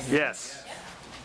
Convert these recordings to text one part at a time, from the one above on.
Yes.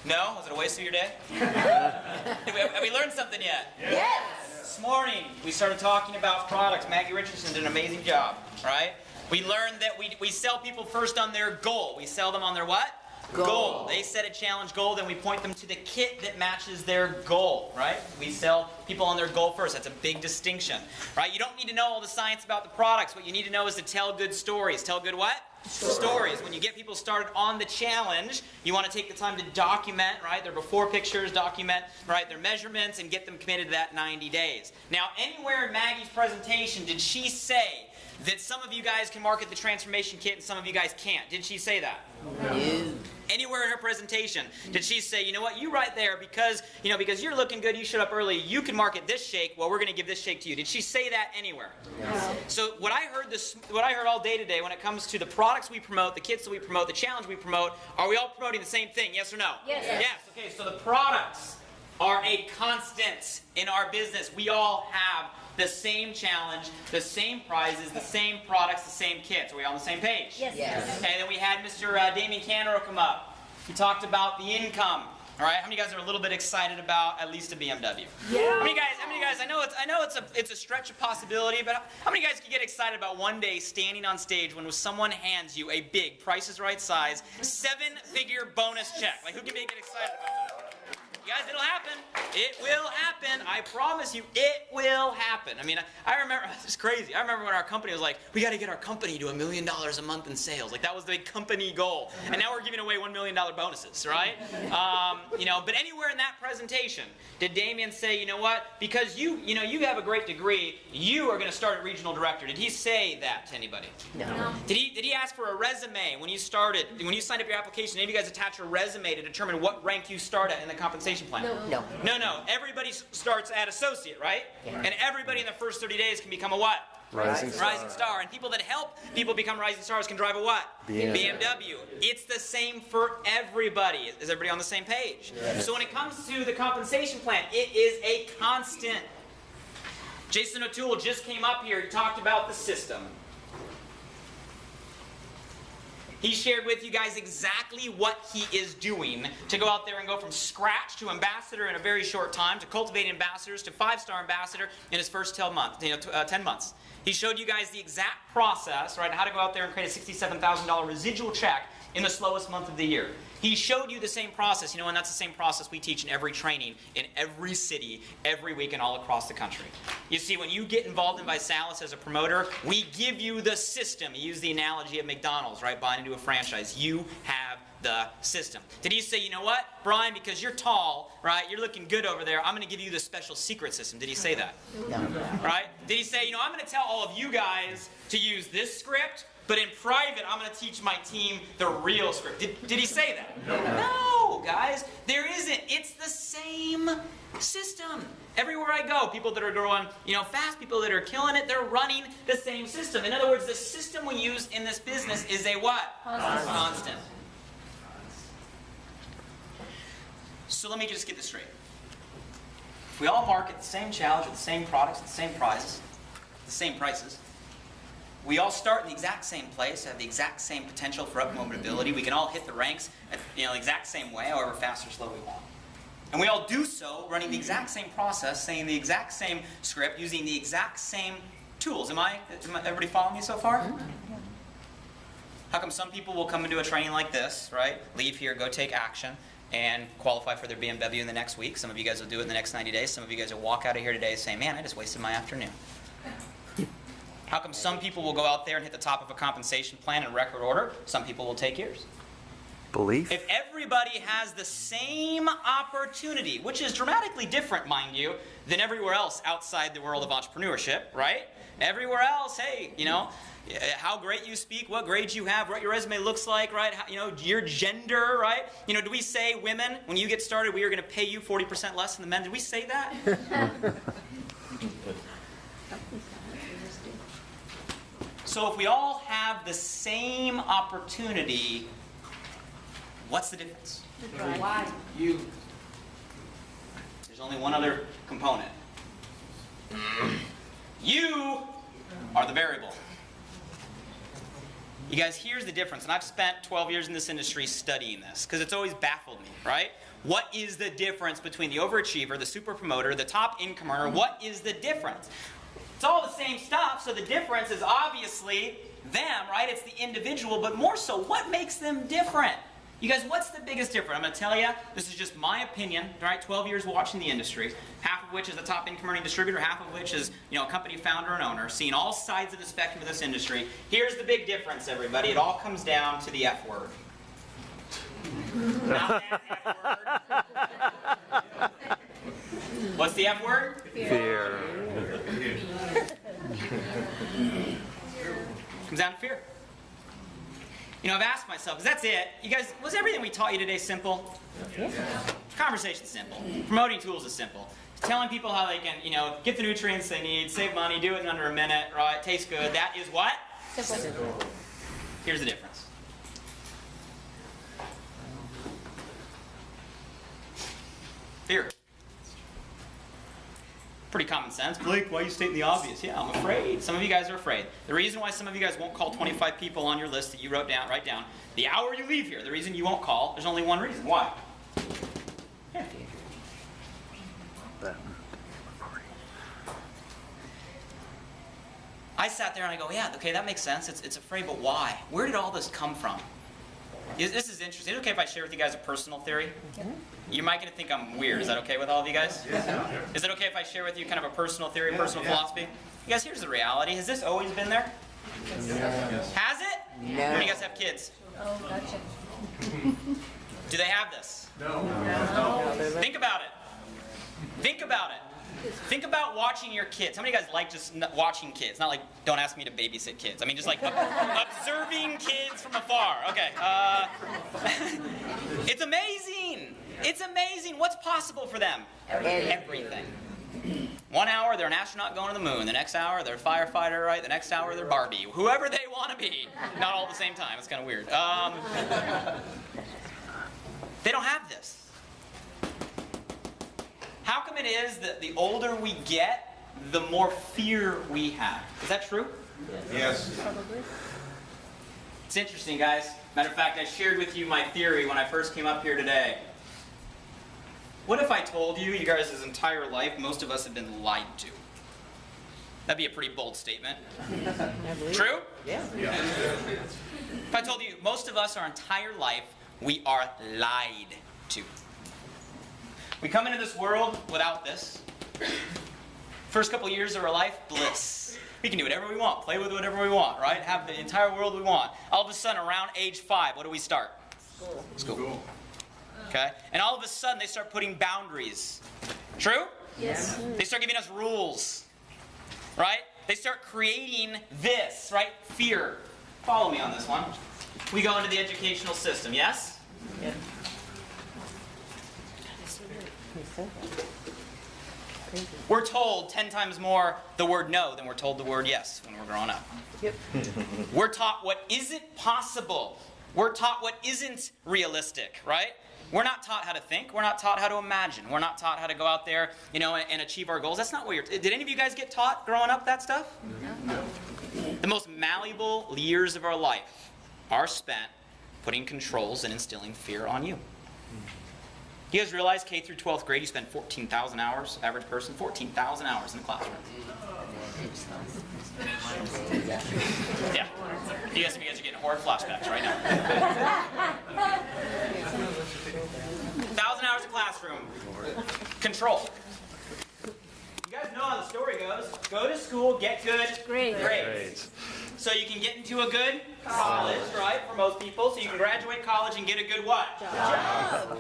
No? Was it a waste of your day? Have we learned something yet? Yes. This morning, we started talking about products. Maggie Richardson did an amazing job, right? We learned that we sell people first on their goal. We sell them on their what? Goal. They set a challenge goal, then we point them to the kit that matches their goal, right? We sell people on their goal first. That's a big distinction, right? You don't need to know all the science about the products. What you need to know is to tell good stories. Tell good what? Stories. When you get people started on the challenge, you want to take the time to document, right, their before pictures, document, right, their measurements, and get them committed to that 90 days. Now, anywhere in Maggie's presentation did she say that some of you guys can market the transformation kit and some of you guys can't? Did she say that? No. Anywhere in her presentation did she say, you know what, you right there, because you're looking good, you showed up early, you can market this shake, well, we're going to give this shake to you. Did she say that anywhere? No. So what I heard all day today when it comes to the products we promote, the kits that we promote, the challenge we promote, are we all promoting the same thing, yes or no? Yes. Yes. Okay, so the products are a constant in our business. We all have the same challenge, the same prizes, the same products, the same kits. Are we all on the same page? Yes. Yes. Okay, then we had Mr. Damien Canero come up. He talked about the income. All right, how many of you guys are a little bit excited about at least a BMW? Yeah. How many guys? I know it's a stretch of possibility, but how many guys can get excited about one day standing on stage when someone hands you a big, Price is Right size, 7-figure bonus check? Like, who can get excited about that? You guys, it'll happen. It will happen. I promise you, it will happen. I mean, I remember, it's crazy. I remember when our company was like, we got to get our company to $1 million a month in sales. Like, that was the company goal. And now we're giving away $1 million bonuses, right? But anywhere in that presentation, did Damien say, you know what, because you have a great degree, you are going to start at regional director? Did he say that to anybody? No. Did he ask for a resume when you started, when you signed up your application? Any of you guys attach a resume to determine what rank you start at in the compensation plan? No. No. Everybody starts at associate, right? Yeah. And everybody in the first 30 days can become a what? Rising star. Rising star. And people that help people become rising stars can drive a what? BMW. It's the same for everybody. Is everybody on the same page? Yes. So when it comes to the compensation plan, it is a constant. Jason O'Toole just came up here. He talked about the system. He shared with you guys exactly what he is doing to go out there and go from scratch to ambassador in a very short time, to cultivate ambassadors, to 5-star ambassador in his first 10 months. He showed you guys the exact process, right, how to go out there and create a $67,000 residual check in the slowest month of the year. He showed you the same process, and that's the same process we teach in every training, in every city, every week, and all across the country. You see, when you get involved in ViSalus as a promoter, we give you the system. He used the analogy of McDonald's, right, buying into a franchise. You have the system. Did he say, you know what, Brian, because you're tall, right, you're looking good over there, I'm going to give you the special secret system? Did he say that? No. Right? Did he say, I'm going to tell all of you guys to use this script, but in private, I'm going to teach my team the real script? Did he say that? No, guys. There isn't. It's the same system. Everywhere I go, people that are going, fast, people that are killing it, they're running the same system. In other words, the system we use in this business is a what? Constant. So let me just get this straight. If we all market the same challenge with the same products, the same prizes, the same prices, we all start in the exact same place, have the exact same potential for up-mobility. We can all hit the ranks at the exact same way, however fast or slow we want. And we all do so running the exact same process, saying the exact same script, using the exact same tools. Am everybody following me so far? How come some people will come into a training like this, right? Leave here, go take action, and qualify for their BMW in the next week. Some of you guys will do it in the next 90 days. Some of you guys will walk out of here today saying, man, I just wasted my afternoon. How come some people will go out there and hit the top of a compensation plan in record order? Some people will take years. Belief? If everybody has the same opportunity, which is dramatically different, mind you, than everywhere else outside the world of entrepreneurship, right? Everywhere else, hey, how great you speak, what grades you have, what your resume looks like, right? Your gender, right? Do we say, women, when you get started, we are going to pay you 40% less than the men? Did we say that? So if we all have the same opportunity, what's the difference? Why? You. There's only one other component. You are the variable. You guys, here's the difference, and I've spent 12 years in this industry studying this, because it's always baffled me, right? What is the difference between the overachiever, the super promoter, the top income earner? What is the difference? It's all the same stuff, so the difference is obviously them, right? It's the individual, but more so, what makes them different? You guys, what's the biggest difference? I'm going to tell you, this is just my opinion, right? 12 years watching the industry, half of which is a top income earning distributor, half of which is, a company founder and owner, seeing all sides of the spectrum of this industry. Here's the big difference, everybody. It all comes down to the F word. Not that F word. What's the F word? Fear. Comes down to fear. I've asked myself, because that's it. You guys, was everything we taught you today simple? Yeah. Conversation's simple. Promoting tools is simple. Telling people how they can, get the nutrients they need, save money, do it in under a minute, right? Tastes good. That is what? Simple. Here's the difference. Fear. Pretty common sense. Blake, why are you stating the obvious? Yeah, I'm afraid. Some of you guys are afraid. The reason why some of you guys won't call 25 people on your list that you write down, the hour you leave here, the reason you won't call, there's only one reason. Why? Yeah. I sat there and I go, yeah, okay, that makes sense. It's afraid, but why? Where did all this come from? This is interesting. Is it okay if I share with you guys a personal theory? Yeah. You might get to think I'm weird. Is that okay with all of you guys? Yeah. Is it okay if I share with you kind of a personal theory, personal philosophy? You guys, here's the reality. Has this always been there? Yes. Has it? No. When do you guys have kids? Oh, gotcha. Do they have this? No. Think about it. Think about it. Think about watching your kids. How many of you guys like just watching kids? Not like, don't ask me to babysit kids. I mean, just like observing kids from afar. Okay. It's amazing. It's amazing what's possible for them. Everything. 1 hour, they're an astronaut going to the moon. The next hour, they're a firefighter, right? The next hour, they're Barbie. Whoever they want to be. Not all at the same time. It's kind of weird. They don't have this. How come it is that the older we get, the more fear we have? Is that true? Yes. Probably. It's interesting, guys. Matter of fact, I shared with you my theory when I first came up here today. What if I told you, you guys' entire life, most of us have been lied to? That'd be a pretty bold statement. True? Yeah. If I told you, most of us, our entire life, we are lied to. We come into this world without this. First couple years of our life, bliss. We can do whatever we want, play with whatever we want, right? Have the entire world we want. All of a sudden, around age 5, what do we start? School. Okay? And all of a sudden, they start putting boundaries. True? Yes. They start giving us rules. Right? They start creating this, right? Fear. Follow me on this one. We go into the educational system, yes? Yeah. We're told 10 times more the word no than we're told the word yes when we're growing up. Yep. We're taught what isn't possible. We're taught what isn't realistic, right? We're not taught how to think. We're not taught how to imagine. We're not taught how to go out there, and achieve our goals. That's not what did any of you guys get taught growing up that stuff? No. The most malleable years of our life are spent putting controls and instilling fear on you. You guys realize K through 12th grade, you spend 14,000 hours, average person, 14,000 hours in the classroom. Yeah. You guys are getting horrid flashbacks right now. 1,000 hours in classroom. Control. You guys know how the story goes. Go to school, get good grades. So you can get into a good college, right, for most people. So you can graduate college and get a good what? Job.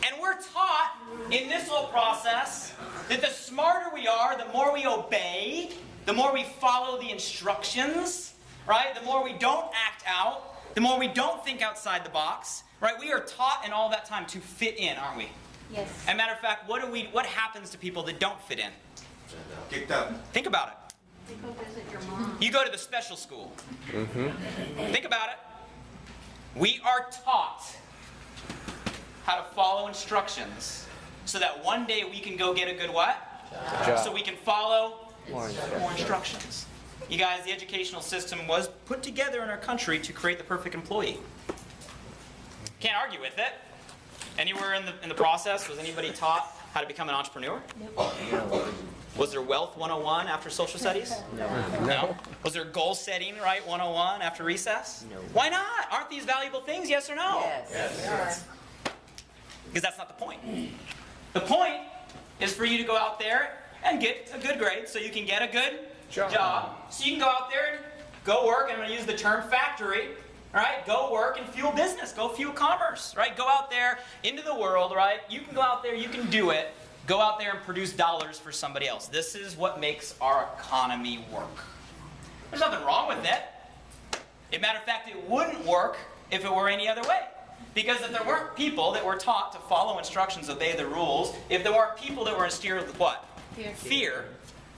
And we're taught in this whole process that the smarter we are, the more we obey, the more we follow the instructions, right? The more we don't act out, the more we don't think outside the box, right? We are taught in all that time to fit in, aren't we? Yes. As a matter of fact, what happens to people that don't fit in? Kicked out. Think about it. You go visit your mom. You go to the special school. Think about it. We are taught how to follow instructions. so that one day we can go get a good what? Job. So we can follow More more instructions. You guys, the educational system was put together in our country to create the perfect employee. Can't argue with it. Anywhere in the process, was anybody taught how to become an entrepreneur? Was there Wealth 101 after social studies? No. Was there goal setting, right, 101 after recess? No. Why not? Aren't these valuable things, yes or no? Yes. Because that's not the point. The point is for you to go out there and get a good grade so you can get a good job. So you can go out there and go work, I'm going to use the term factory, right? Go work and fuel business, go fuel commerce, right? Go out there into the world, right? You can go out there, you can do it. Go out there and produce dollars for somebody else. This is what makes our economy work. There's nothing wrong with it. As a matter of fact, it wouldn't work if it were any other way. Because if there weren't people that were taught to follow instructions, obey the rules, if there weren't people that were instilled with what? Fear.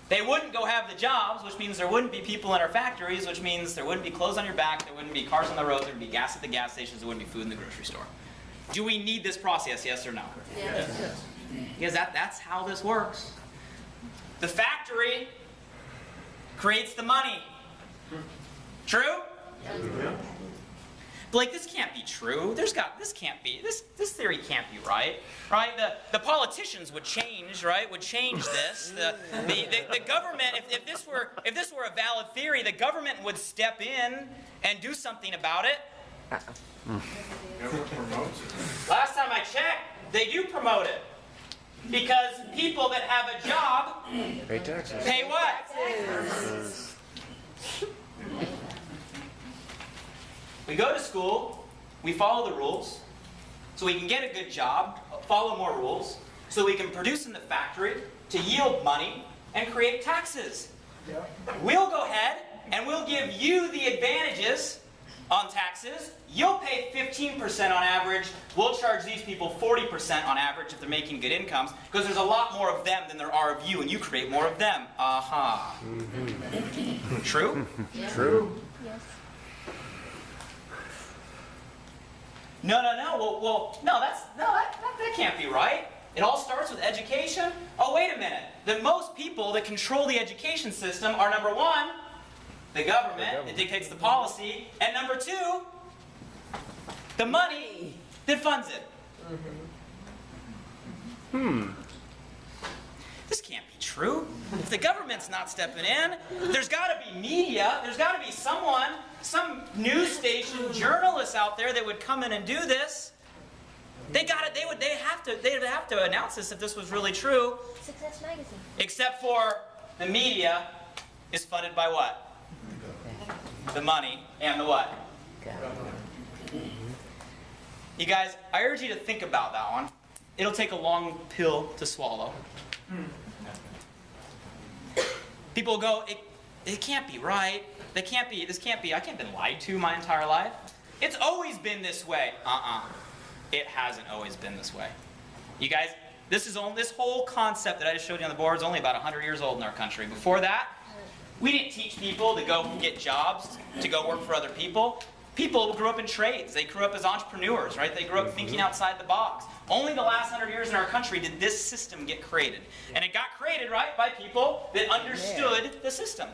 They wouldn't go have the jobs, which means there wouldn't be people in our factories, which means there wouldn't be clothes on your back, there wouldn't be cars on the road, there would be gas at the gas stations, there wouldn't be food in the grocery store. Do we need this process, yes or no? Yes. Because that's how this works. The factory creates the money. True? But like, this can't be true. This theory can't be right. Right? The politicians would change, right? Would change this. The government, if this were a valid theory, the government would step in and do something about it. Last time I checked, they do promote it. Because people that have a job Pay taxes. pay what? We go to school, we follow the rules, so we can get a good job, follow more rules, so we can produce in the factory to yield money and create taxes. We'll go ahead and we'll give you the advantages on taxes. You'll pay 15% on average. We'll charge these people 40% on average if they're making good incomes, because there's a lot more of them than there are of you, and you create more of them. Aha. True? True. Yes. No. Well, no, that can't be right. It all starts with education. Oh, wait a minute. The most people that control the education system are, number one, the government that dictates the policy, and number two, the money that funds it. This can't be true. If the government's not stepping in, there's got to be media, there's got to be someone, some news station, journalists out there that would come in and do this. They'd have to announce this if this was really true. Success Magazine. Except for the media is funded by what? The money and the what? You guys, I urge you to think about that one. It'll take a long pill to swallow. People go, it can't be right. This can't be, I can't have been lied to my entire life. It's always been this way. It hasn't always been this way. You guys, this whole concept that I just showed you on the board is only about 100 years old in our country. Before that, we didn't teach people to go get jobs, to go work for other people. People grew up in trades. They grew up as entrepreneurs, right? They grew up thinking outside the box. Only the last 100 years in our country did this system get created. And it got created, right, by people that understood the system.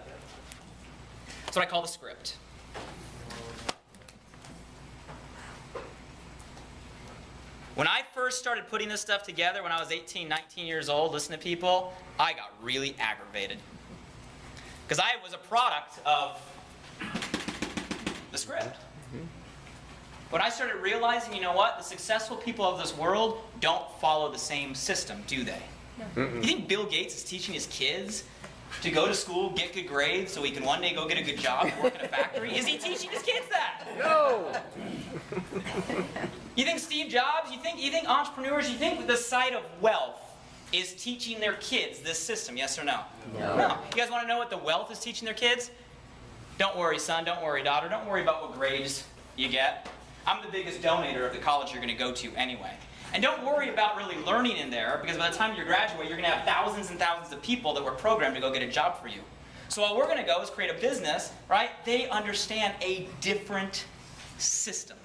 That's what I call the script. When I first started putting this stuff together when I was 18, 19 years old, listening to people, I got really aggravated. Because I was a product of the script. When I started realizing, you know what, the successful people of this world don't follow the same system, do they? No. You think Bill Gates is teaching his kids to go to school, get good grades, so he can one day go get a good job and work in a factory? Is he teaching his kids that? No. You think Steve Jobs, you think entrepreneurs, you think the side of wealth is teaching their kids this system, yes or no? No. You guys want to know what the wealth is teaching their kids? Don't worry, son. Don't worry, daughter. Don't worry about what grades you get. I'm the biggest donator of the college you're going to go to anyway. And don't worry about really learning in there, because by the time you graduate, you're going to have thousands and thousands of people that were programmed to go get a job for you. So all we're going to go is create a business, right? They understand a different system.